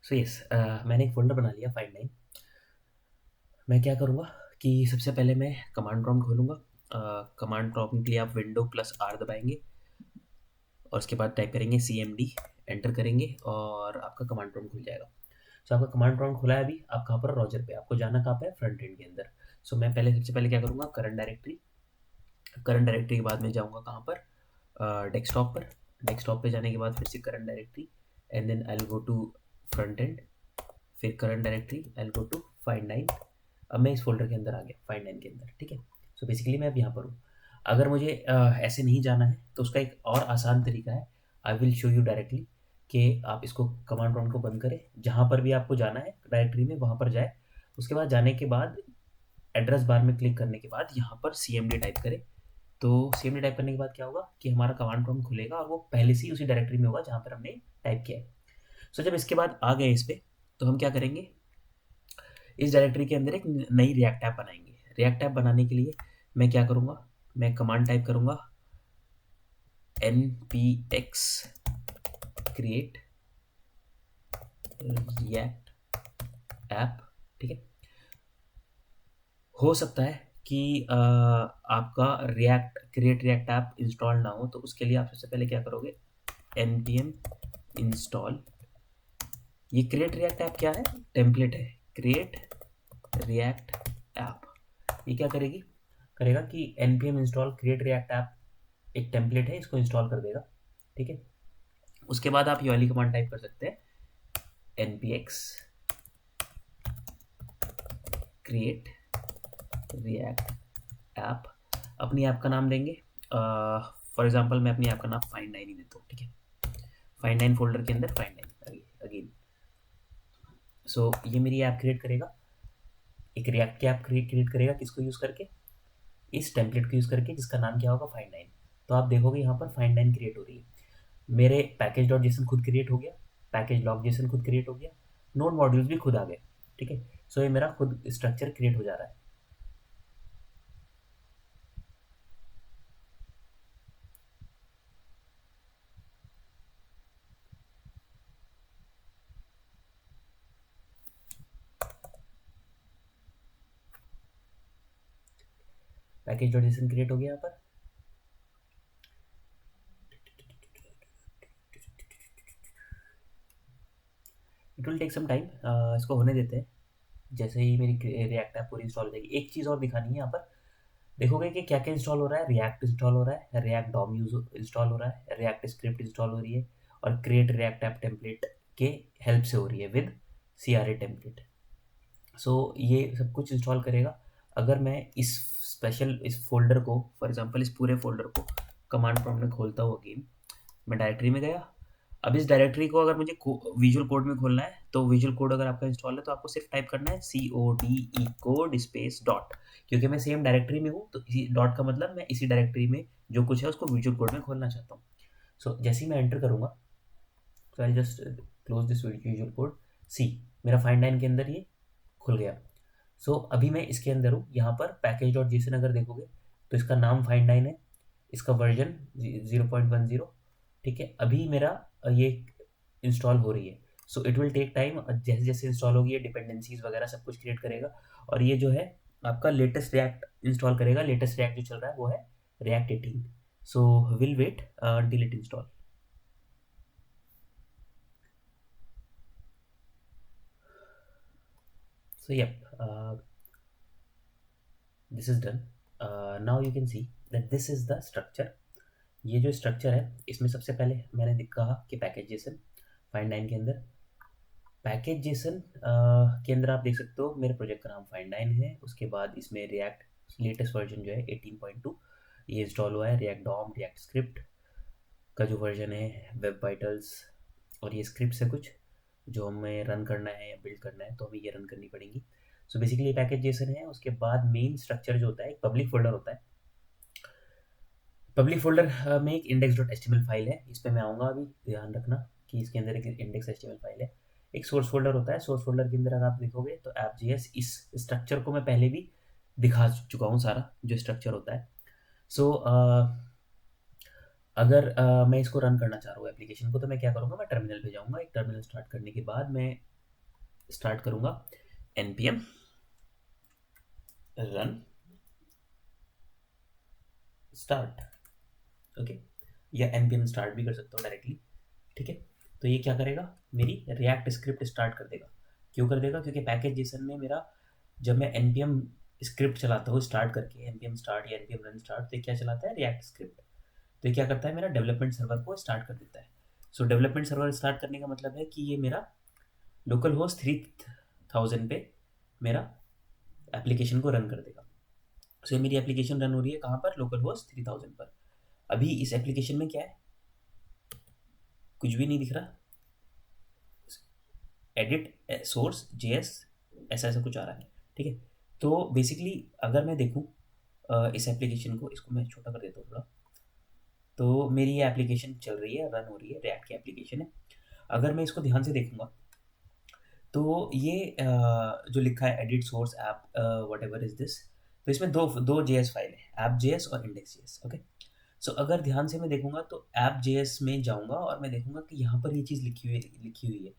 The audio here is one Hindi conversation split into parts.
सो यस, मैंने एक फ़ोल्डर बना लिया फाइंड नाइन। मैं क्या करूँगा कि सबसे पहले मैं कमांड प्रॉम्प्ट खोलूँगा। कमांड प्रॉम्प्ट के लिए आप विंडो प्लस आर दबाएंगे और उसके बाद टाइप करेंगे CMD, एंटर करेंगे और आपका कमांड प्रॉम्प्ट खुल जाएगा। सो आपका कमांड प्रॉम्प्ट खुला है। अभी आप कहाँ पर, रोजर पे। आपको जाना कहाँ पे है, फ्रंट एंड के अंदर। सो मैं पहले सबसे पहले क्या करूँगा, करंट डायरेक्टरी। करंट डायरेक्टरी के बाद मैं जाऊँगा कहाँ पर, डेस्कटॉप पर। डेस्कटॉप पे जाने के बाद फिर से current directory and then I will go to front end, फिर current directory, I will go to find line. अब मैं इस फ़ोल्डर के अंदर आ गया, फाइंड नाइन के अंदर, ठीक है। सो बेसिकली मैं अब यहाँ पर हूँ। अगर मुझे ऐसे नहीं जाना है तो उसका एक और आसान तरीका है। I will show you directly कि आप इसको कमांड प्रॉम्प्ट को बंद करें, जहाँ पर भी आपको जाना है डायरेक्टरी में वहाँ पर जाए। उसके बाद जाने के बाद एड्रेस बार में क्लिक करने के बाद यहाँ पर CMD टाइप करें। तो CMD टाइप करने के बाद क्या होगा कि हमारा कमांड प्रॉम्प्ट खुलेगा और वो पहले से ही उसी डायरेक्टरी में होगा जहाँ पर हमने टाइप किया है। सो जब इसके बाद आ गए इस पर, तो हम क्या करेंगे, इस डायरेक्टरी के अंदर एक नई रिएक्ट ऐप बनाएंगे। रिएक्ट ऐप बनाने के लिए मैं क्या करूँगा, मैं कमांड टाइप करूँगा npx create react app, ठीक है। हो सकता है कि आपका react create react app install ना हो, तो उसके लिए आप सबसे पहले क्या करोगे, npm इंस्टॉल। ये क्रिएट रिएक्ट ऐप क्या है, टेम्पलेट है। क्रिएट रिएक्ट ऐप ये क्या करेगी, करेगा कि npm install create react app एक टेम्पलेट है, इसको इंस्टॉल कर देगा, ठीक है। उसके बाद आप ये वाली कमांड टाइप कर सकते हैं, npx क्रिएट रिएक्ट ऐप। अपनी ऐप का नाम देंगे, फॉर एग्जांपल मैं अपनी ऐप का नाम फाइंड नाइन ही देता हूँ, ठीक है। फाइंड नाइन फोल्डर के अंदर फाइंड नाइन अगेन। सो ये मेरी ऐप क्रिएट करेगा, एक रिएक्ट की ऐप क्रिएट करेगा, किसको यूज़ करके, इस टेम्पलेट को यूज़ करके, जिसका नाम क्या होगा, फाइंड नाइन। तो आप देखोगे यहाँ पर फाइंड नाइन क्रिएट हो रही है। मेरे पैकेज डॉट जेसन खुद क्रिएट हो गया, पैकेज लॉग जेसन खुद क्रिएट हो गया, नोड मॉड्यूल्स भी खुद आ गए, ठीक है। सो ये मेरा खुद स्ट्रक्चर क्रिएट हो जा रहा है। पैकेज डॉट जेसन क्रिएट हो गया यहाँ पर। It will take some time, इसको होने देते हैं। जैसे ही मेरी रिएक्ट ऐप पूरी इंस्टॉल हो जाएगी, एक चीज़ और दिखानी है यहाँ पर। देखोगे कि क्या क्या इंस्टॉल हो रहा है, रिएक्ट इंस्टॉल हो रहा है, रिएक्ट डॉम यूज इंस्टॉल हो रहा है, रिएक्ट स्क्रिप्ट इंस्टॉल हो रही है, और क्रिएट रिएक्ट ऐप टेम्पलेट के हेल्प से हो रही है विद CRA टेम्पलेट। सो ये सब कुछ इंस्टॉल करेगा। अगर मैं इस फोल्डर को, फॉर एग्जांपल इस पूरे फोल्डर को कमांड प्रॉम्प्ट में खोलता हूँ अगेन, मैं डायरेक्टरी में गया। अब इस डायरेक्टरी को अगर मुझे विजुअल कोड में खोलना है, तो विजुअल कोड अगर आपका इंस्टॉल है तो आपको सिर्फ टाइप करना है CODE कोड स्पेस डॉट। क्योंकि मैं सेम डायरेक्टरी में हूँ, तो इसी डॉट का मतलब मैं इसी डायरेक्टरी में जो कुछ है उसको विजुअल कोड में खोलना चाहता हूँ। सो जैसे ही मैं एंटर करूँगा, तो I just close this visual code. See, मेरा फाइंड लाइन के अंदर ये खुल गया। सो अभी मैं इसके अंदर हूँ, यहाँ पर पैकेज डॉट जेसन अगर देखोगे तो इसका नाम फाइंड लाइन है, इसका वर्जन 0.10, ठीक है। अभी मेरा ये इंस्टॉल हो रही है। So it will take time. जैसे जैसे इंस्टॉल होगी ये डिपेंडेंसीज वगैरह सब कुछ क्रिएट करेगा, और ये जो है आपका लेटेस्ट रिएक्ट इंस्टॉल करेगा। लेटेस्ट रिएक्ट जो चल रहा है वो है React 18। So will wait until it install. So yep, this is done. Now you can see that this is the structure. ये जो स्ट्रक्चर है इसमें सबसे पहले मैंने कहा कि पैकेज जेसन फाइंड नाइन के अंदर, पैकेज जेसन के अंदर आप देख सकते हो मेरे प्रोजेक्ट का नाम फाइंड नाइन है। उसके बाद इसमें रिएक्ट लेटेस्ट वर्जन जो है 18.2 ये इंस्टॉल हुआ है। रिएक्ट डॉम, रिएक्ट स्क्रिप्ट का जो वर्जन है, वेब वाइटल्स, और ये स्क्रिप्ट है कुछ जो हमें रन करना है या बिल्ड करना है, तो हमें ये रन करनी पड़ेंगी। सो बेसिकली पैकेज जेसन है। उसके बाद मेन स्ट्रक्चर जो होता है, एक पब्लिक फोल्डर होता है। पब्लिक फोल्डर में एक index.html फाइल है, इस पर मैं आऊँगा। अभी ध्यान रखना कि इसके अंदर एक index.html फाइल है। एक सोर्स फोल्डर होता है, सोर्स फोल्डर के अंदर अगर आप देखोगे तो app.js, इस स्ट्रक्चर को मैं पहले भी दिखा चुका हूँ सारा जो स्ट्रक्चर होता है। सो अगर मैं इसको रन करना चाह रहा हूँ एप्लीकेशन को, तो मैं क्या करूँगा, मैं टर्मिनल पे जाऊँगा। एक टर्मिनल स्टार्ट करने के बाद मैं स्टार्ट करूंगा npm रन स्टार्ट, ओके, या npm स्टार्ट भी कर सकता हूँ डायरेक्टली, ठीक है। तो ये क्या करेगा, मेरी रिएक्ट स्क्रिप्ट स्टार्ट कर देगा। क्यों कर देगा, क्योंकि पैकेज जेसन में मेरा जब मैं npm स्क्रिप्ट चलाता हूँ स्टार्ट करके npm स्टार्ट या npm रन स्टार्ट, तो ये क्या चलाता है, रिएक्ट स्क्रिप्ट। तो ये क्या करता है, मेरा डेवलपमेंट सर्वर को स्टार्ट कर देता है। सो डेवलपमेंट सर्वर स्टार्ट करने का मतलब है कि ये मेरा लोकल होस्ट 3000 पे मेरा एप्लीकेशन को रन कर देगा। सो ये मेरी एप्लीकेशन रन हो रही है कहाँ पर, लोकल होस्ट 3000 पर। अभी इस एप्लीकेशन में क्या है, कुछ भी नहीं दिख रहा, एडिट सोर्स जेएस ऐसा ऐसा कुछ आ रहा है, ठीक है। तो बेसिकली अगर मैं देखूँ इस एप्लीकेशन को, इसको मैं छोटा कर देता हूँ थोड़ा, तो मेरी ये एप्लीकेशन चल रही है, रन हो रही है, रिएक्ट की एप्लीकेशन है। अगर मैं इसको ध्यान से देखूंगा तो ये जो लिखा है edit source app what ever is this, तो इसमें दो दो जेएस फाइल है, ऐप जेएस और इंडेक्स जेएस, ओके। सो अगर ध्यान से मैं देखूंगा तो ऐप जेएस में जाऊंगा और मैं देखूंगा कि यहाँ पर ये चीज़ लिखी हुई है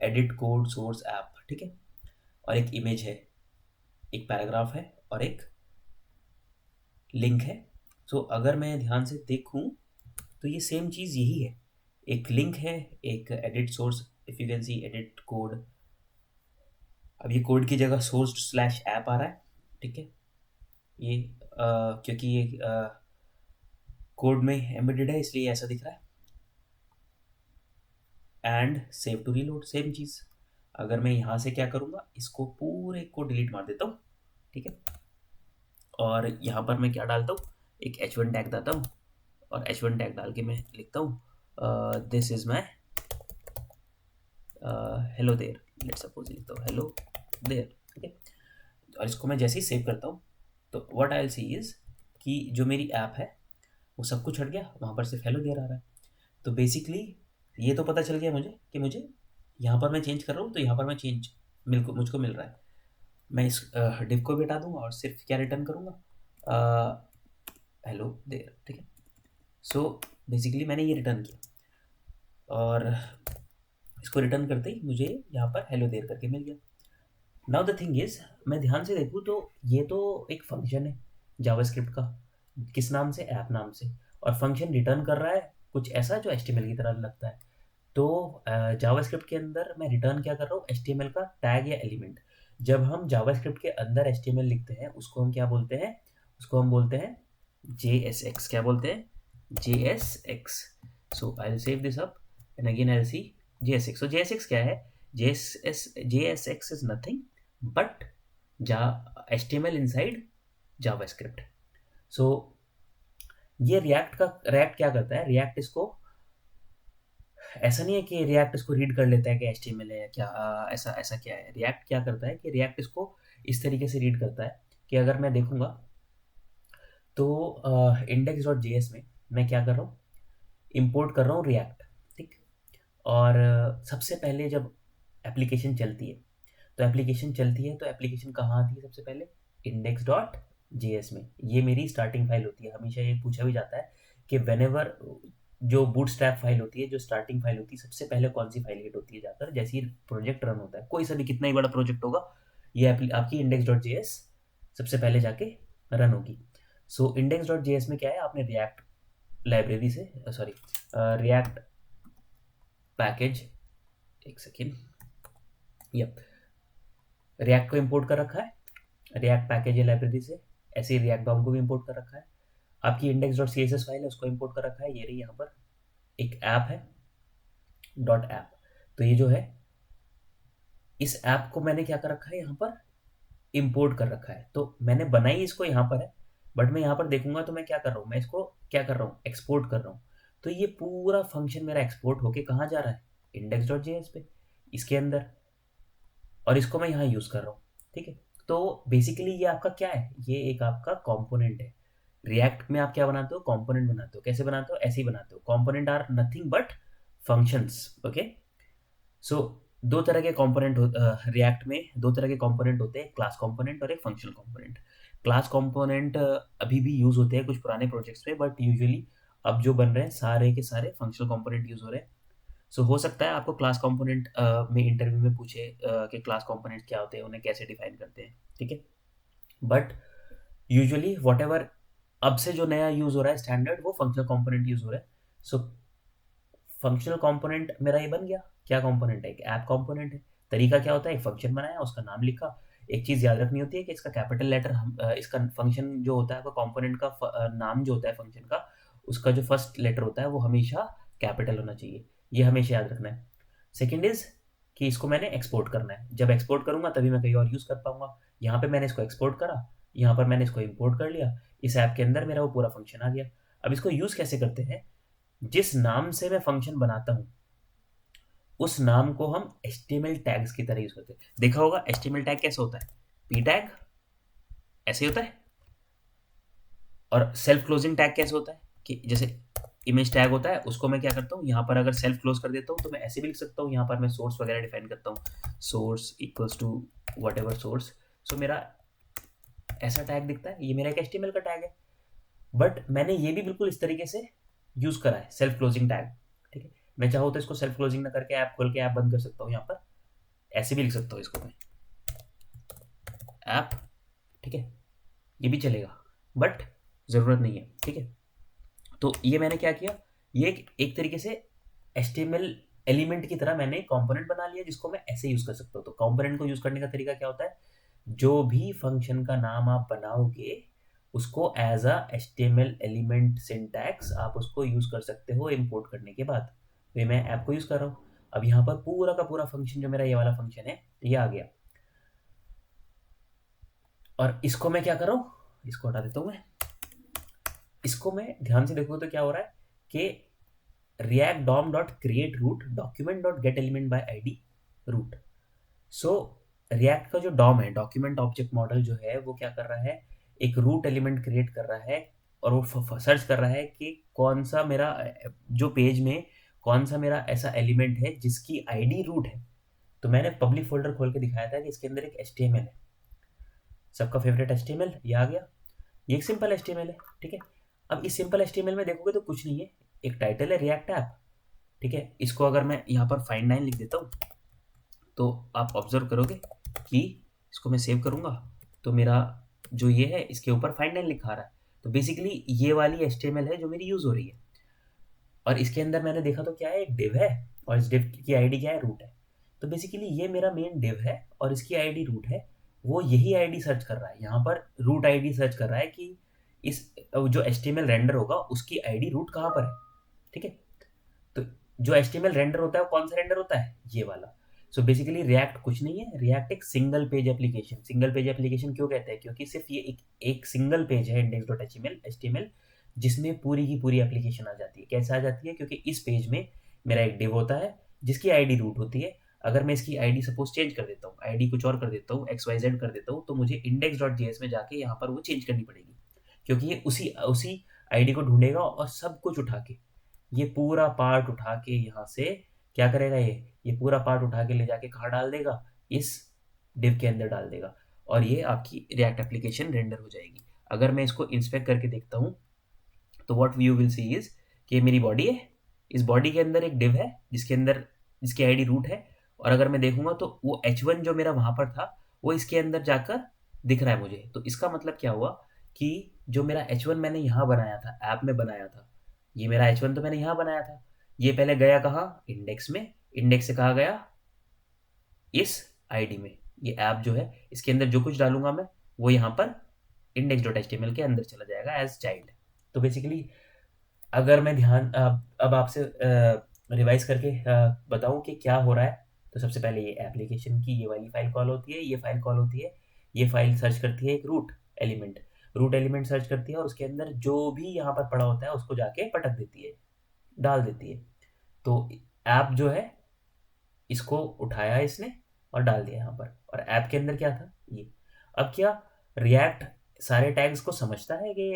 एडिट कोड सोर्स ऐप, ठीक है। और एक इमेज है, एक पैराग्राफ है और एक लिंक है। सो अगर मैं ध्यान से देखूं तो ये सेम चीज़ यही है, एक लिंक है, एक edit source, if you can C edit code. अब ये कोड की जगह सोर्स स्लैश ऐप आ रहा है, ठीक है। ये क्योंकि ये कोड में एम्बेडेड है इसलिए ऐसा दिख रहा है। And save to reload, same चीज़। अगर मैं यहाँ से क्या करूँगा, इसको पूरे को डिलीट मार देता हूँ, ठीक है। और यहाँ पर मैं क्या डालता हूँ, एक h1 टैग डालता हूँ और h1 टैग डाल के मैं लिखता हूँ this is my hello there, let suppose लिखता हूँ हेलो देयर, ठीक है। और इसको मैं जैसे ही सेव करता हूँ तो what I will C is कि जो मेरी ऐप है वो सब कुछ हट गया, वहाँ पर सिर्फ हेलो देयर आ रहा है। तो बेसिकली ये तो पता चल गया मुझे कि मुझे यहाँ पर मैं चेंज कर रहा हूँ तो यहाँ पर मैं चेंज मुझको मिल रहा है। मैं इस डिव को भी हटा दूंगा और सिर्फ क्या रिटर्न करूँगा, हेलो देयर, ठीक है। सो बेसिकली मैंने ये रिटर्न किया और इसको रिटर्न करते ही मुझे यहाँ पर हेलो देयर करके मिल गया। नाउ द थिंग इज, मैं ध्यान से देखूँ तो ये तो एक फंक्शन है जावास्क्रिप्ट का, किस नाम से, ऐप नाम से, और फंक्शन रिटर्न कर रहा है कुछ ऐसा जो एचटीएमएल की तरह लगता है। तो जावास्क्रिप्ट के अंदर मैं रिटर्न क्या कर रहा हूँ, एचटीएमएल का टैग या एलिमेंट। जब हम जावास्क्रिप्ट के अंदर एचटीएमएल लिखते हैं उसको हम क्या बोलते हैं, उसको हम बोलते हैं JSX, क्या बोलते हैं, JSX। So I will save this up and again I will see JSX। So JSX क्या है, JSX is nothing but HTML inside JavaScript. So ये रिएक्ट क्या करता है, रिएक्ट इसको ऐसा नहीं है कि रिएक्ट इसको रीड कर लेता है कि HTML है या क्या, ऐसा ऐसा क्या है, रिएक्ट क्या करता है कि रिएक्ट इसको इस तरीके से रीड करता है कि अगर मैं देखूंगा तो index.js में मैं क्या कर रहा हूँ, इंपोर्ट कर रहा हूँ रिएक्ट, ठीक। और सबसे पहले जब एप्लीकेशन चलती है तो एप्लीकेशन कहाँ आती है सबसे पहले, index.js में। ये मेरी स्टार्टिंग फाइल होती है। हमेशा ये पूछा भी जाता है कि whenever जो बूटस्ट्रैप फाइल होती है, जो स्टार्टिंग फाइल होती है, सबसे पहले कौन सी फाइल हिट होती है जाकर, जैसे ही प्रोजेक्ट रन होता है, कोई सा भी कितना ही बड़ा प्रोजेक्ट होगा, ये आपकी index.js सबसे पहले जाके रन होगी। सो index.js में क्या है, आपने रिएक्ट लाइब्रेरी से, सॉरी, रिएक्ट पैकेज, एक सेकेंड, यप, रिएक्ट को इंपोर्ट कर रखा है, रिएक्ट पैकेज है लाइब्रेरी से, ऐसे ही रिएक्ट डॉम को भी इंपोर्ट कर रखा है। आपकी index.css फाइल है उसको इंपोर्ट कर रखा है, ये रही यहाँ पर एक ऐप है डॉट ऐप। तो ये जो है, इस ऐप को मैंने क्या कर रखा है, यहाँ पर इंपोर्ट कर रखा है। तो मैंने बनाई इसको यहाँ पर है, बट मैं यहाँ पर देखूंगा तो मैं क्या कर रहा हूँ, मैं इसको क्या कर रहा हूँ, एक्सपोर्ट कर रहा हूँ। तो ये पूरा फंक्शन मेरा एक्सपोर्ट होके कहाँ जा रहा है, index.js पे, इसके अंदर, और इसको मैं यहाँ यूज़ कर रहा हूँ, ठीक है। तो बेसिकली ये आपका क्या है, ये एक आपका कंपोनेंट है। रिएक्ट में आप क्या बनाते हो, कंपोनेंट बनाते हो। कैसे बनाते हो, ऐसे ही बनाते हो। Component are nothing but functions, okay. So दो तरह के कंपोनेंट रिएक्ट में दो तरह के कंपोनेंट होते हैं, क्लास कंपोनेंट और एक फंक्शनल कंपोनेंट। क्लास कंपोनेंट अभी भी यूज होते हैं कुछ पुराने प्रोजेक्ट्स पे, बट यूजुअली अब जो बन रहे हैं सारे के सारे फंक्शनल कंपोनेंट यूज हो रहे हैं। सो हो सकता है आपको क्लास कंपोनेंट में इंटरव्यू में पूछे कि क्लास कंपोनेंट क्या होते हैं, उन्हें कैसे डिफाइन करते हैं, ठीक है। बट यूजुअली वॉट एवर अब से जो नया यूज़ हो रहा है स्टैंडर्ड, वो फंक्शनल कंपोनेंट यूज़ हो रहा है। सो फंक्शनल कंपोनेंट मेरा ये बन गया। क्या कंपोनेंट है? एक ऐप कंपोनेंट है। तरीका क्या होता है? एक फंक्शन बनाया, उसका नाम लिखा। एक चीज़ याद रखनी होती है कि इसका कैपिटल लेटर हम इसका फंक्शन जो होता है, वो कंपोनेंट का नाम जो होता है फंक्शन का, उसका जो फर्स्ट लेटर होता है वो हमेशा कैपिटल होना चाहिए। ये हमेशा याद रखना है। सेकेंड इज कि इसको मैंने एक्सपोर्ट करना है। जब एक्सपोर्ट करूंगा तभी मैं कहीं और यूज़ कर पाऊंगा। यहाँ पे मैंने इसको एक्सपोर्ट करा, यहाँ पर मैंने इसको इम्पोर्ट कर लिया, इस ऐप के अंदर मेरा वो पूरा फंक्शन आ गया। अब इसको यूज़ कैसे करते हैं? जिस नाम से मैं फंक्शन बनाता हूँ, उस नाम को हम HTML टैग्स की तरह यूज करते हैं। देखा होगा HTML टैग कैसे होता है? पी टैग ऐसे ही होता है। और सेल्फ क्लोजिंग टैग कैसे होता है? कि जैसे इमेज टैग होता है, उसको मैं क्या करता हूँ, यहाँ पर अगर सेल्फ क्लोज कर देता हूँ तो मैं ऐसे भी लिख सकता हूँ। यहाँ पर मैं सोर्स वगैरह डिफाइन करता हूँ, source equals to whatever source. So मेरा ऐसा टैग दिखता है, ये मेरा एक HTML का टैग है। बट मैंने ये भी बिल्कुल इस तरीके से यूज करा है, सेल्फ क्लोजिंग टैग, ठीक है। मैं चाहूँ तो इसको सेल्फ क्लोजिंग ना करके ऐप खोल के ऐप बंद कर सकता हूँ। यहाँ पर ऐसे भी लिख सकता हूँ इसको मैं, ऐप, ठीक है, ये भी चलेगा, बट ज़रूरत नहीं है, ठीक है। तो ये मैंने क्या किया, ये एक तरीके से HTML एलिमेंट की तरह मैंने कंपोनेंट बना लिया, जिसको मैं ऐसे यूज़ कर सकता हूँ। तो कंपोनेंट को यूज़ करने का तरीका क्या होता है? जो भी फंक्शन का नाम आप बनाओगे, उसको as a HTML element syntax आप उसको यूज़ कर सकते हो इंपोर्ट करने के बाद। तो ये मैं ऐप को यूज़ कर रहा हूँ। अब यहाँ पर पूरा का पूरा फंक्शन जो मेरा ये वाला फंक्शन है, ये आ गया। और इसको मैं क्या कर रहा हूँ, इसको हटा देता हूँ मैं। इसको मैं ध्यान से देखो तो क्या हो रहा है कि react dom dot create root document dot get element by id root। So react का जो डॉम है, डॉक्यूमेंट ऑब्जेक्ट मॉडल जो है, वो क्या कर रहा है, एक रूट एलिमेंट क्रिएट कर रहा है। और वो सर्च कर रहा है कि कौन सा मेरा जो पेज में कौन सा मेरा ऐसा एलिमेंट है जिसकी आईडी रूट है। तो मैंने पब्लिक फोल्डर खोल के दिखाया था कि इसके अंदर एक HTML है, सबका फेवरेट HTML, ये आ गया। ये एक सिंपल HTML है, ठीक है। अब इस सिंपल HTML में देखोगे तो कुछ नहीं है, एक टाइटल है रिएक्ट ऐप, ठीक है। इसको अगर मैं यहाँ पर फाइंड 9 लिख देता हूँ, तो आप ऑब्जर्व करोगे कि इसको मैं सेव करूँगा तो मेरा जो ये है, इसके ऊपर फाइंड 9 लिखा रहा है। तो बेसिकली ये वाली HTML है जो मेरी यूज़ हो रही है। और इसके अंदर मैंने देखा तो क्या है, एक डिव है, और इस डिव की आईडी क्या है, रूट है। तो बेसिकली ये मेरा मेन डिव है और इसकी आईडी रूट है। वो यही आईडी सर्च कर रहा है, यहाँ पर रूट आईडी सर्च कर रहा है कि इस जो HTML रेंडर होगा उसकी आईडी रूट कहाँ पर है, ठीक है। तो जो HTML रेंडर होता है वो कौन सा रेंडर होता है, ये वाला। सो बेसिकली रिएक्ट कुछ नहीं है, रिएक्ट एक single page application. Single page application क्यों कहते हैं? क्योंकि सिर्फ ये एक सिंगल पेज है, index.html, जिसमें पूरी की पूरी एप्लीकेशन आ जाती है। कैसे आ जाती है? क्योंकि इस पेज में मेरा एक डिव होता है जिसकी आईडी रूट होती है। अगर मैं इसकी आईडी सपोज चेंज कर देता हूँ, आईडी कुछ और कर देता हूँ, XYZ कर देता हूँ, तो मुझे index.js में जाके यहाँ पर वो चेंज करनी पड़ेगी, क्योंकि ये उसी उसी आईडी को ढूंढेगा और सब कुछ उठा के, ये पूरा पार्ट उठा के यहाँ से क्या करेगा, ये पूरा पार्ट उठा के ले जाके कहाँ डाल देगा, इस डिव के अंदर डाल देगा, और ये आपकी रिएक्ट एप्लीकेशन रेंडर हो जाएगी। अगर मैं इसको इंस्पेक्ट करके देखता हूँ तो what you will see is कि मेरी बॉडी है, इस बॉडी के अंदर एक डिव है जिसकी आईडी रूट है। और अगर मैं देखूंगा तो वो H1 जो मेरा वहां पर था, वो इसके अंदर जाकर दिख रहा है मुझे। तो इसका मतलब क्या हुआ कि जो मेरा H1 मैंने यहाँ बनाया था, ऐप में बनाया था, ये मेरा H1 तो मैंने यहाँ बनाया था, ये पहले गया कहाँ, इंडेक्स में। इंडेक्स से कहा गया इस आईडी में। ये ऐप जो है, इसके अंदर जो कुछ डालूंगा मैं, वो यहाँ पर index.html के अंदर चला जाएगा एज चाइल्ड। तो बेसिकली अगर मैं ध्यान अब आपसे रिवाइज करके बताऊं कि क्या हो रहा है, तो सबसे पहले ये एप्लीकेशन की ये वाली फाइल कॉल होती है, ये फाइल कॉल होती है, ये फाइल सर्च करती है एक एलिमेंट रूट एलिमेंट सर्च करती है, और उसके अंदर जो भी यहाँ पर पड़ा होता है उसको जाके पटक देती है, डाल देती है। तो ऐप जो है, इसको उठाया इसने और डाल दिया यहाँ पर, और ऐप के अंदर क्या था, ये। अब क्या रिएक्ट सारे टैग्स को समझता है कि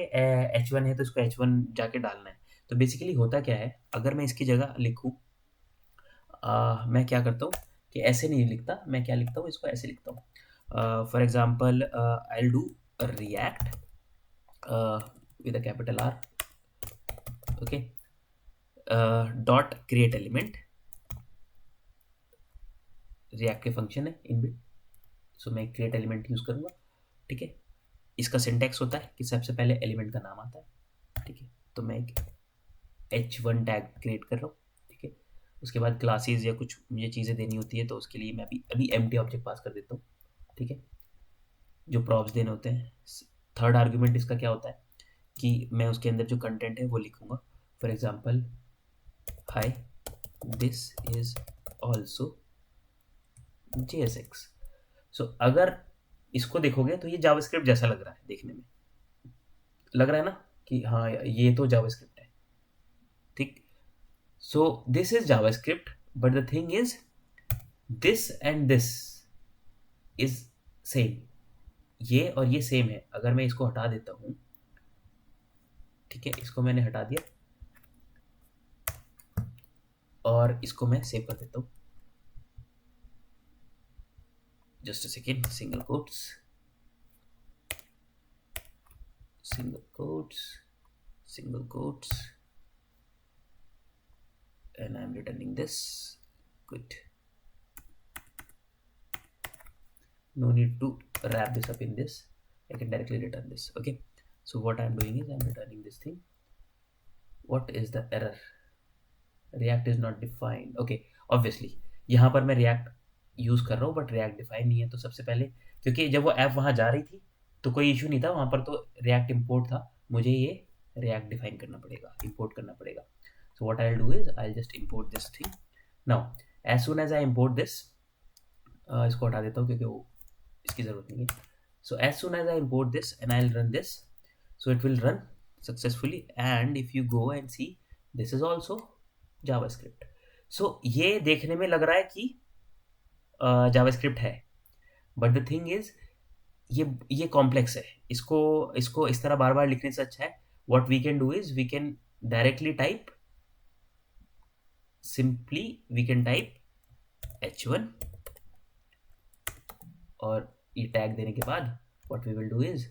H1 है तो इसको H1 जाके डालना है। तो बेसिकली होता क्या है, अगर मैं इसकी जगह लिखूँ, मैं क्या करता हूँ कि ऐसे नहीं लिखता, मैं क्या लिखता हूँ, इसको ऐसे लिखता हूँ। For example I will do react with a capital R, okay, dot create element, react के फंक्शन है इनबिल्ट, सो मैं क्रिएट एलिमेंट यूज़ करूँगा। ठीक है, इसका सिंटैक्स होता है कि सबसे पहले एलिमेंट का नाम आता है। ठीक है, तो मैं एक h1 टैग क्रिएट कर रहा हूँ। ठीक है, उसके बाद क्लासेस या कुछ मुझे चीज़ें देनी होती है, तो उसके लिए मैं अभी एम्प्टी ऑब्जेक्ट पास कर देता हूँ। ठीक है, जो प्रॉप्स देने होते हैं। थर्ड आर्ग्यूमेंट इसका क्या होता है कि मैं उसके अंदर जो कंटेंट है वो लिखूंगा। For example, high this is also JSX। सो अगर इसको देखोगे तो ये जावास्क्रिप्ट जैसा लग रहा है, देखने में लग रहा है ना कि हाँ ये तो जावास्क्रिप्ट है। ठीक, so this is JavaScript, but the thing is this and this is same. ये और ये सेम है। अगर मैं इसको हटा देता हूं, ठीक है, इसको मैंने हटा दिया और इसको मैं सेव कर देता हूं। Just a second, single quotes, single quotes, single quotes, and I'm returning this. Good. No need to wrap this up in this. I can directly return this. Okay, so what I'm doing is I'm returning this thing. What is the error? React is not defined. Okay, obviously यहाँ पर मैं React यूज़ कर रहा हूँ बट React डिफाइन नहीं है। तो सबसे पहले, क्योंकि जब वो ऐप वहाँ जा रही थी तो कोई इशू नहीं था, वहाँ पर तो React इम्पोर्ट था, मुझे ये React डिफाइन करना पड़ेगा, इम्पोर्ट करना पड़ेगा। So what I'll do is I'll just import this thing. Now as soon as I import this, इसको हटा देता हूँ क्योंकि वो इसकी ज़रूरत नहीं है। So as soon as I import this and I'll run this, so it will run successfully, and if you go and see, this is also JavaScript. So ये देखने में लग रहा है कि JavaScript है, बट द थिंग इज ये कॉम्प्लेक्स है। इसको इसको इस तरह बार बार लिखने से अच्छा है, what we can do is we can directly type, simply we can type h1 और ये टैग देने के बाद what we will do is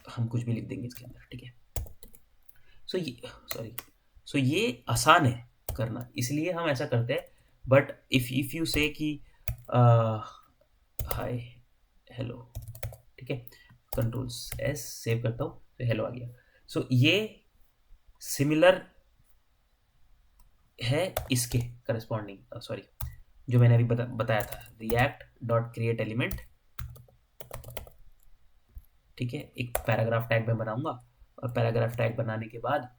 हम कुछ भी लिख देंगे इसके अंदर। ठीक है, सो ये आसान है करना, इसलिए हम ऐसा करते हैं। बट इफ यू से कि हाय हेलो, ठीक है, कंट्रोल S सेव करता हूँ तो हेलो आ गया। सो ये सिमिलर है इसके करस्पॉन्डिंग, सॉरी, जो मैंने अभी बताया था, रिएक्ट डॉट क्रिएट एलिमेंट। ठीक है, एक पैराग्राफ टैग मैं बनाऊंगा और पैराग्राफ टैग बनाने के बाद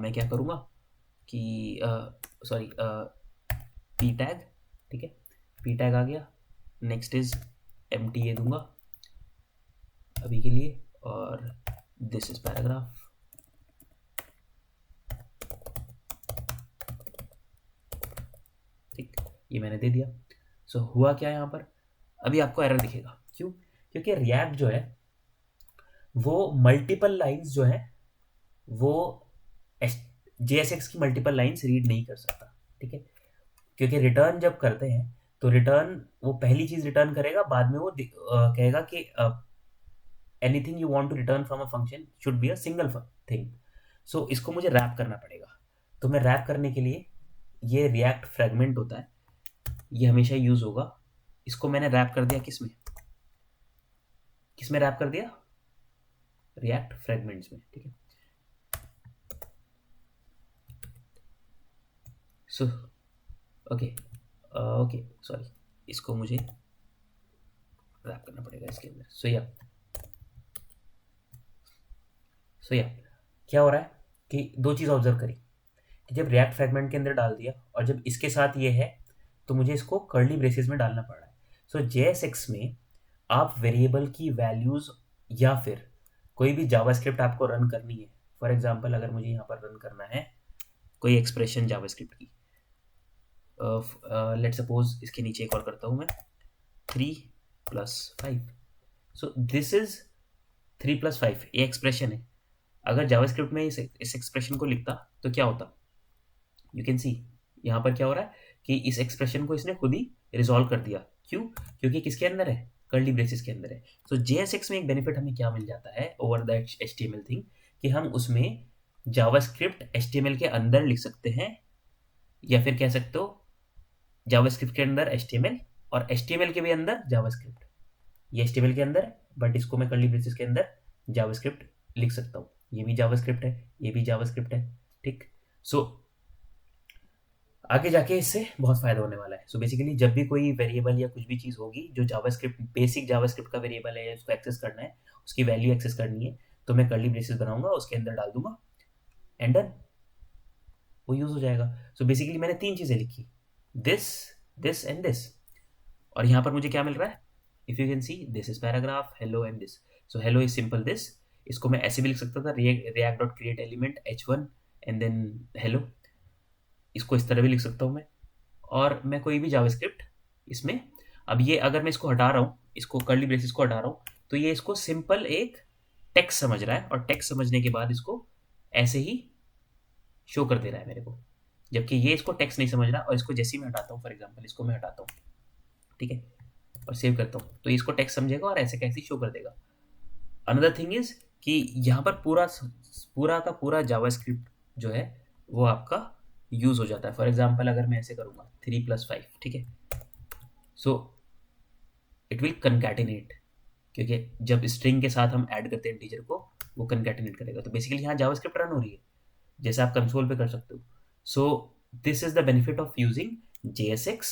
मैं क्या करूँगा कि सॉरी पी टैग। ठीक है, पी टैग आ गया। नेक्स्ट इज एम्प्टी ये दूंगा अभी के लिए, और दिस इज पैराग्राफ। ठीक, ये मैंने दे दिया। सो हुआ क्या यहाँ पर, अभी आपको एरर दिखेगा। क्यों? क्योंकि रिएक्ट जो है वो मल्टीपल लाइंस जो है वो JSX की मल्टीपल लाइंस रीड नहीं कर सकता। ठीक है, क्योंकि रिटर्न जब करते हैं तो रिटर्न वो पहली चीज रिटर्न करेगा, बाद में वो कहेगा कि anything you want to return from a function should be a single thing. So इसको मुझे रैप करना पड़ेगा। तो मैं रैप करने के लिए, ये रिएक्ट फ्रेगमेंट होता है, ये हमेशा यूज होगा। इसको मैंने रैप कर दिया किसमें रैप कर दिया, रिएक्ट फ्रेगमेंट्स में। ठीक है, सो ओके सॉरी, इसको मुझे रैप करना पड़ेगा इसके अंदर। सो या क्या हो रहा है कि दो चीज़ ऑब्जर्व करी कि जब रिएक्ट फ्रेगमेंट के अंदर डाल दिया और जब इसके साथ ये है तो मुझे इसको कर्ली ब्रेसेस में डालना पड़ रहा है। सो JSX में आप वेरिएबल की वैल्यूज या फिर कोई भी जावास्क्रिप्ट आपको रन करनी है, फॉर एग्जांपल अगर मुझे यहाँ पर रन करना है कोई एक्सप्रेशन जावास्क्रिप्ट की, लेट सपोज इसके नीचे एक और करता हूँ मैं 3 + 5। सो दिस इज 3 + 5, ये एक्सप्रेशन है। अगर जावास्क्रिप्ट में इस एक्सप्रेशन को लिखता तो क्या होता, यू कैन सी यहाँ पर क्या हो रहा है कि इस एक्सप्रेशन को इसने खुद ही रिजॉल्व कर दिया। क्यों? क्योंकि किसके अंदर है, कर्ली ब्रेसेस के अंदर है। तो JSX में एक बेनिफिट हमें क्या मिल जाता है ओवर द HTML थिंग, कि हम उसमें जावास्क्रिप्ट HTML के अंदर लिख सकते हैं, या फिर कह सकते हो जावास्क्रिप्ट के अंदर HTML और HTML के भी अंदर जावास्क्रिप्ट। ये HTML के अंदर है बट इसको मैं कर्ली ब्रेसेस के अंदर जावास्क्रिप्ट लिख सकता हूँ। ये भी जावास्क्रिप्ट है, ये भी जावास्क्रिप्ट है, ठीक। सो आगे जाके इससे बहुत फायदा होने वाला है। सो बेसिकली जब भी कोई वेरिएबल या कुछ भी चीज़ होगी जो जावास्क्रिप्ट, बेसिक जावास्क्रिप्ट का वेरिएबल है, उसको एक्सेस करना है, उसकी वैल्यू एक्सेस करनी है, तो मैं कर्ली ब्रेसेस बनाऊंगा, उसके अंदर डाल दूंगा एंड डन, वो यूज हो जाएगा। सो बेसिकली मैंने 3 चीज़ें लिखी, दिस, दिस एंड दिस, और यहाँ पर मुझे क्या मिल रहा है, if you can see this is paragraph, hello and this. So hello is simple this, इसको मैं ऐसे भी लिख सकता था, react dot create element h1 and then hello, इसको इस तरह भी लिख सकता हूँ मैं। और मैं कोई भी जावास्क्रिप्ट इसमें, अब ये अगर मैं इसको हटा रहा हूँ, इसको कर्ली ब्रेसेस को हटा रहा हूँ, तो ये इसको सिंपल एक टेक्स्ट समझ रहा है, और टेक्स्ट समझने के बाद इसको ऐसे ही शो कर दे रहा है मेरे को, जबकि ये इसको टेक्स्ट नहीं समझ रहा। और इसको जैसे ही मैं हटाता हूँ, फॉर एग्जाम्पल इसको मैं हटाता हूँ, ठीक है, और सेव करता हूँ, तो इसको टेक्स्ट समझेगा और ऐसे कैसे शो कर देगा। अनदर थिंग इज कि यहाँ पर पूरा का पूरा जावास्क्रिप्ट जो है वो आपका यूज हो जाता है। फॉर एग्जाम्पल अगर मैं ऐसे करूँगा 3+5, ठीक है, सो इट विल कनकैटिनेट, क्योंकि जब स्ट्रिंग के साथ हम ऐड करते हैं इंटीजर को, वो कनकैटिनेट करेगा। तो बेसिकली यहाँ जावास्क्रिप्ट रन हो रही है, जैसे आप कंसोल पे कर सकते हो। So this is the benefit of using JSX,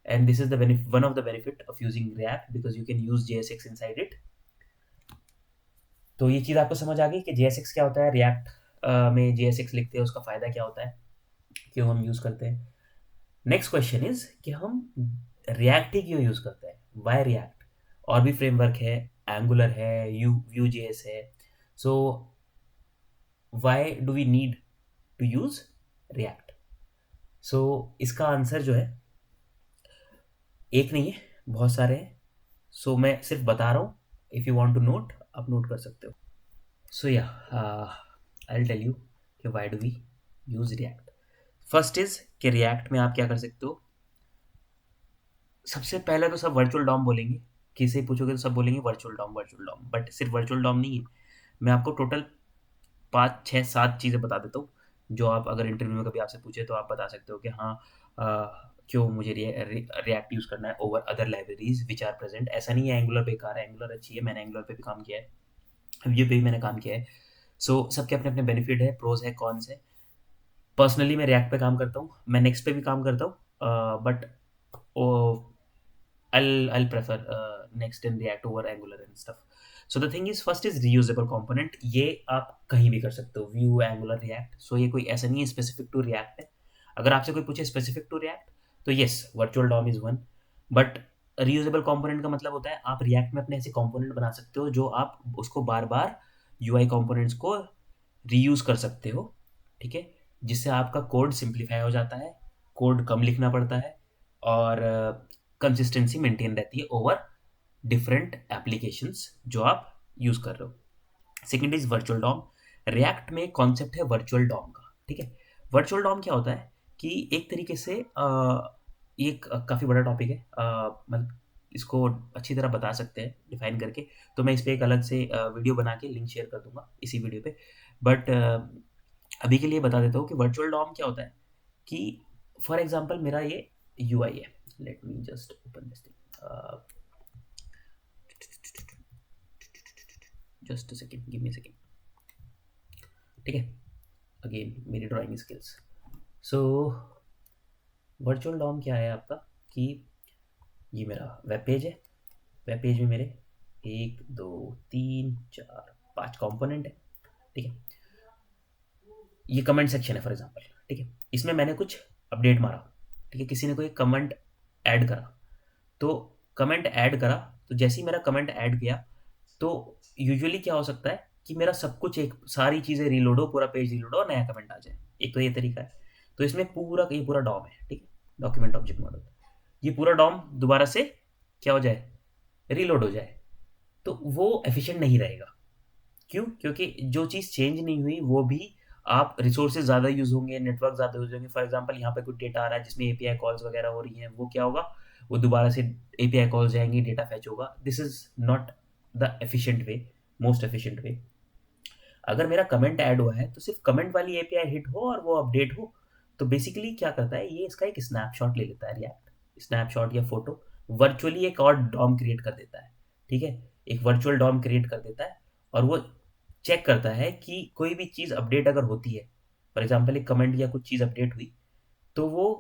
and this is the one of the benefit of using React, because you can use JSX inside it. तो ये चीज़ आपको समझ आ गई कि JSX क्या होता है, React में JSX लिखते हैं उसका फ़ायदा क्या होता है, क्यों हम यूज़ करते हैं। नेक्स्ट क्वेश्चन इज कि हम React ही क्यों यूज़ करते हैं, वाई React। और भी फ्रेमवर्क है, Angular है, Vue.js है, so why do we need to use React। So इसका आंसर जो है एक नहीं है, बहुत सारे हैं। सो मैं सिर्फ बता रहा हूँ, if you want to note आप नोट कर सकते हो। सो या आई विल टेल यू कि why do we use React. First is कि रिएक्ट में आप क्या कर सकते हो, सबसे पहले तो सब वर्चुअल डॉम बोलेंगे, किसी पूछोगे तो सब बोलेंगे virtual DOM virtual DOM, but सिर्फ वर्चुअल डॉम नहीं है। मैं आपको टोटल 5 6 7 चीज़ें बता देता हूँ, जो आप अगर इंटरव्यू में कभी आपसे पूछे तो आप बता सकते हो कि हाँ क्यों मुझे रिएक्ट यूज़ करना है over other libraries which are present. ऐसा नहीं है एंगुलर बेकार है, एंगुलर अच्छी है, मैंने एंगुलर पे भी काम किया है, व्यू पे भी मैंने काम किया है। सो सबके अपने अपने बेनिफिट है, प्रोज है, कॉन्स है। पर्सनली मैं रिएक्ट पे काम करता हूँ, मैं नेक्स्ट पे भी काम करता हूँ, but I'll prefer next in React over Angular and stuff. So the thing is, first is reusable component। ये आप कहीं भी कर सकते हो, Vue, Angular, React। So ये कोई ऐसा नहीं है स्पेसिफिक टू React है। अगर आपसे कोई पूछे स्पेसिफिक टू React, तो yes, virtual DOM is one, but reusable component का मतलब होता है आप React में अपने ऐसे component बना सकते हो जो आप उसको बार बार UI components को रीयूज कर सकते हो, ठीक है, जिससे आपका कोड सिंप्लीफाई हो जाता है, कोड कम लिखना पड़ता है, और कंसिस्टेंसी मेंटेन रहती है ओवर डिफरेंट एप्लीकेशंस जो आप यूज कर रहे हो। Second is virtual DOM. React में कॉन्सेप्ट है वर्चुअल डॉम का, ठीक है। वर्चुअल डॉम क्या होता है कि एक तरीके से ये काफ़ी बड़ा टॉपिक है, मतलब इसको अच्छी तरह बता सकते हैं डिफाइन करके, तो मैं इस पर एक अलग से वीडियो बना के लिंक शेयर कर दूंगा इसी वीडियो पे। बट अभी के लिए बता देता हूँ कि वर्चुअल डॉम क्या होता है कि फॉर एग्जांपल मेरा ये UI है, let me just open this thing, just a second, give me a second, ठीक है। अगेन मेरी drawing skills. So virtual DOM क्या है आपका कि ये मेरा वेब पेज है, वेब पेज में मेरे 1 2 3 4 5 कंपोनेंट है, ठीक है। ये कमेंट सेक्शन है फॉर एग्जांपल, ठीक है, इसमें मैंने कुछ अपडेट मारा, ठीक है, किसी ने कोई कमेंट ऐड करा, तो कमेंट ऐड करा, तो जैसे ही मेरा कमेंट ऐड किया, तो यूजुअली क्या हो सकता है कि मेरा सब कुछ एक सारी चीज़ें रीलोड हो, पूरा पेज रीलोड हो और नया कमेंट आ जाए। एक तो ये तरीका है। तो इसमें पूरा ये पूरा डॉम है, ठीक है, डॉक्यूमेंट ऑब्जेक्ट मॉडल, ये पूरा डॉम दोबारा से क्या हो जाए, रीलोड हो जाए, तो वो एफिशिएंट नहीं रहेगा। क्यों? क्योंकि जो चीज़ चेंज नहीं हुई वो भी आप रिसोर्सेज ज़्यादा यूज़ होंगे, नेटवर्क ज़्यादा यूज़ होंगे। फॉर एग्जांपल यहाँ पे कुछ डेटा आ रहा है जिसमें एपीआई कॉल्स वगैरह हो रही हैं, वो क्या होगा, वो दोबारा से एपीआई कॉल्स जाएंगी, डेटा फैच होगा। This is not the efficient way, most efficient way. अगर मेरा कमेंट ऐड हुआ है तो सिर्फ कमेंट वाली एपीआई हिट हो और वो अपडेट हो, तो बेसिकली क्या करता है, ये इसका एक स्नैपशॉट ले लेता है रिएक्ट, स्नैपशॉट या फोटो, वर्चुअली एक और डॉम क्रिएट कर देता है। ठीक है, एक वर्चुअल डॉम क्रिएट कर देता है और वो चेक करता है कि कोई भी चीज़ अपडेट अगर होती है, फॉर एग्जाम्पल एक कमेंट या कुछ चीज़ अपडेट हुई, तो वो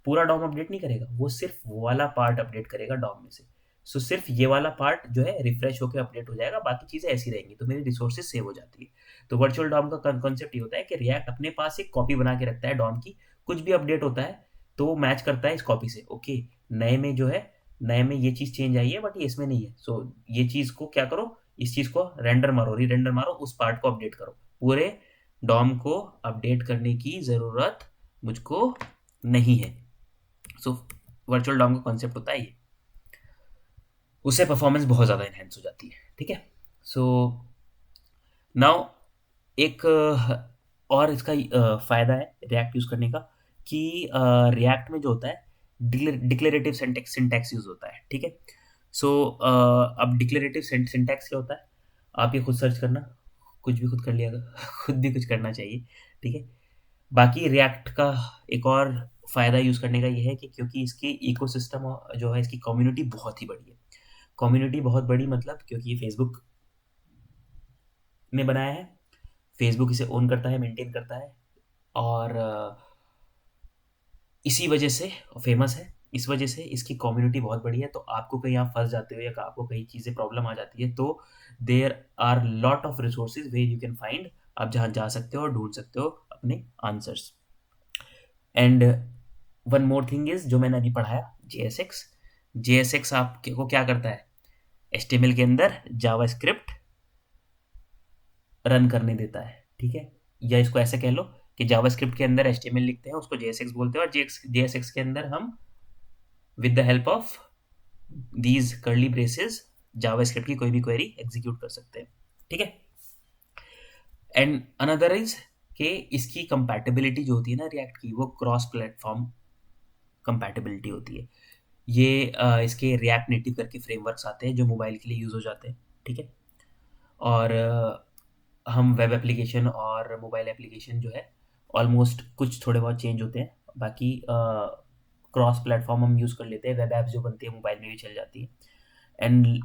पूरा डॉम अपडेट नहीं करेगा, वो सिर्फ वो वाला पार्ट अपडेट करेगा डॉम में से। सो सिर्फ ये वाला पार्ट जो है रिफ्रेश होकर अपडेट हो जाएगा, बाकी चीज़ें ऐसी रहेंगी, तो मेरी रिसोर्सेज सेव हो जाती है। तो वर्चुअल डॉम का कॉन्सेप्ट ये होता है कि रिएक्ट अपने पास एक कॉपी बना के रखता है डॉम की, कुछ भी अपडेट होता है तो वो मैच करता है इस कॉपी से। ओके, नए में जो है, नए में ये चीज़ चेंज आई है बट ये इसमें नहीं है, सो ये चीज़ को क्या करो, इस चीज़ को रेंडर मारो, री रेंडर मारो, उस पार्ट को अपडेट करो। पूरे डॉम को अपडेट करने की ज़रूरत मुझको नहीं है। सो वर्चुअल डॉम का कॉन्सेप्ट होता है ये, उससे परफॉर्मेंस बहुत ज़्यादा इनहेंस हो जाती है। ठीक है, सो नाउ एक और इसका फ़ायदा है रिएक्ट यूज़ करने का कि रिएक्ट में जो होता है डिक्लेरेटिव सिंटैक्स यूज़ होता है। ठीक है, सो अब डिक्लेरेटिव सिंटैक्स क्या होता है, आप ये खुद सर्च करना, कुछ भी खुद कर लिया खुद भी कुछ करना चाहिए। ठीक है, बाकी रिएक्ट का एक और फ़ायदा यूज़ करने का ये है कि क्योंकि इसकी इकोसिस्टम जो है, इसकी कम्युनिटी बहुत ही बड़ी है। कम्युनिटी बहुत बड़ी मतलब क्योंकि ये फेसबुक ने बनाया है, फेसबुक इसे ओन करता है, मेंटेन करता है और इसी वजह से फेमस है। इस वजह से इसकी कम्युनिटी बहुत बड़ी है, तो आपको कहीं आप फँस जाते हो या आपको कहीं चीज़ें प्रॉब्लम आ जाती है, तो there are lot of resources where you can find, आप जहाँ जा सकते हो और ढूँढ सकते हो अपने answers. And one more thing is, जो मैंने अभी पढ़ाया जेएसएक्स, जेएसएक्स आपको क्या करता है, एचटीएमएल के अंदर जावास्क्रिप्ट रन करने देता है। ठीक है, या इसको ऐसे कह लो कि जावास्क्रिप्ट के अंदर एचटीएमएल लिखते हैं, उसको जेएसएक्स बोलते हैं, और जेएसएक्स के अंदर हम with the help of these curly braces JavaScript की कोई भी क्वेरी एग्जीक्यूट कर सकते हैं। ठीक है, एंड अनदर इज कि इसकी कंपैटिबिलिटी जो होती है ना रिएक्ट की, वो क्रॉस प्लेटफॉर्म कंपैटिबिलिटी होती है। ये इसके रिएक्ट नेटिव करके फ्रेमवर्क्स आते हैं जो मोबाइल के लिए यूज़ हो जाते हैं। ठीक है, और हम वेब एप्लीकेशन और मोबाइल एप्लीकेशन जो है ऑलमोस्ट कुछ थोड़े बहुत चेंज होते हैं, बाकी क्रॉस प्लेटफॉर्म हम यूज़ कर लेते हैं, वेब ऐप्स जो बनती है मोबाइल में भी चल जाती है। एंड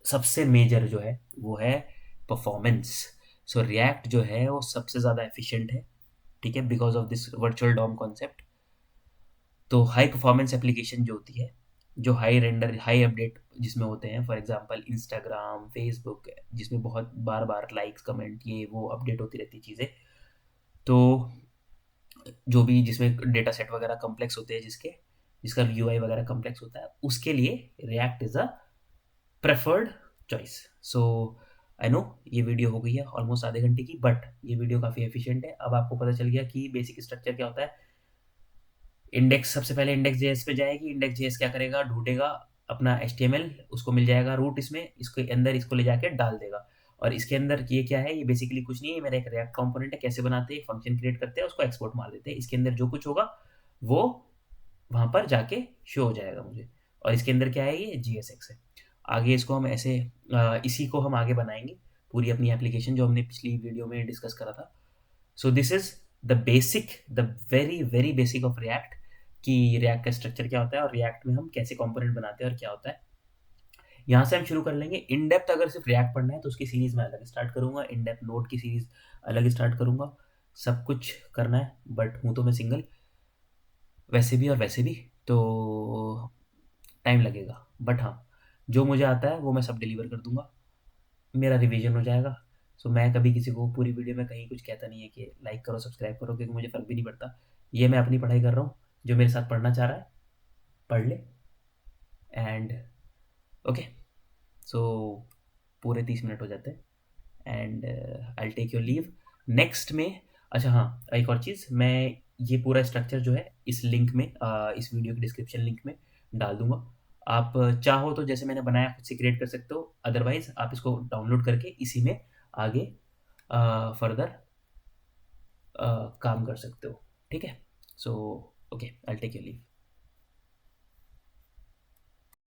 सबसे मेजर जो है वो है परफॉर्मेंस। सो रिएक्ट जो है वो सबसे ज़्यादा एफिशिएंट है। ठीक है, because of this virtual DOM concept. तो हाई परफॉर्मेंस एप्लीकेशन जो होती है, जो हाई रेंडर हाई अपडेट जिसमें होते हैं, फॉर एग्जांपल इंस्टाग्राम, फेसबुक, जिसमें बहुत बार बार लाइक्स कमेंट ये वो अपडेट होती रहती चीज़ें, तो जो भी जिसमें डेटा सेट वगैरह कॉम्प्लेक्स होते हैं, जिसका यूआई वगैरह कॉम्प्लेक्स होता है, उसके लिए react is a preferred choice. So I know ये वीडियो हो गई है ऑलमोस्ट आधे घंटे की, बट ये वीडियो काफ़ी एफिशिएंट है। अब आपको पता चल गया कि बेसिक स्ट्रक्चर क्या होता है। इंडेक्स, सबसे पहले इंडेक्स जेएस पे जाएगी, इंडेक्स जेएस क्या करेगा, ढूंढेगा अपना एचटीएमएल, उसको मिल जाएगा रूट, इसमें इसके अंदर इसको ले जाके डाल देगा। और इसके अंदर ये क्या है, ये बेसिकली कुछ नहीं है, मेरा एक रिएक्ट कंपोनेंट है। कैसे बनाते हैं, फंक्शन क्रिएट करते हैं, उसको एक्सपोर्ट मार देते हैं, इसके अंदर जो कुछ होगा वो वहाँ पर जाके शो हो जाएगा मुझे। और इसके अंदर क्या है, ये जीएसएक्स है। आगे इसको हम ऐसे इसी को हम आगे बनाएंगे पूरी अपनी एप्लीकेशन, जो हमने पिछली वीडियो में डिस्कस करा था। So this is the basic, the very very basic of react, कि रिएक्ट का स्ट्रक्चर क्या होता है और रिएक्ट में हम कैसे कंपोनेंट बनाते हैं और क्या होता है। यहाँ से हम शुरू कर लेंगे। इन डेप्थ अगर सिर्फ रिएक्ट पढ़ना है तो उसकी सीरीज मैं अलग स्टार्ट करूंगा, इन डेप्थ नोड की सीरीज अलग स्टार्ट करूंगा। सब कुछ करना है, बट हूँ तो मैं सिंगल, वैसे भी और वैसे भी, तो टाइम लगेगा। बट हाँ, जो मुझे आता है वो मैं सब डिलीवर कर दूंगा, मेरा रिवीजन हो जाएगा। सो मैं कभी किसी को पूरी वीडियो में कहीं कुछ कहता नहीं है कि लाइक करो सब्सक्राइब करो, क्योंकि मुझे फ़र्क भी नहीं पड़ता। ये मैं अपनी पढ़ाई कर रहा हूँ, जो मेरे साथ पढ़ना चाह रहा है पढ़ ले। एंड ओके, सो पूरे 30 मिनट हो जाते हैं and I take your leave next में। अच्छा हाँ, एक और चीज़, मैं ये पूरा स्ट्रक्चर जो है इस लिंक में, इस वीडियो के डिस्क्रिप्शन लिंक में डाल दूंगा। आप चाहो तो जैसे मैंने बनाया खुद से क्रिएट कर सकते हो, अदरवाइज आप इसको डाउनलोड करके इसी में आगे फर्दर काम कर सकते हो। ठीक है, so okay, I take your leave.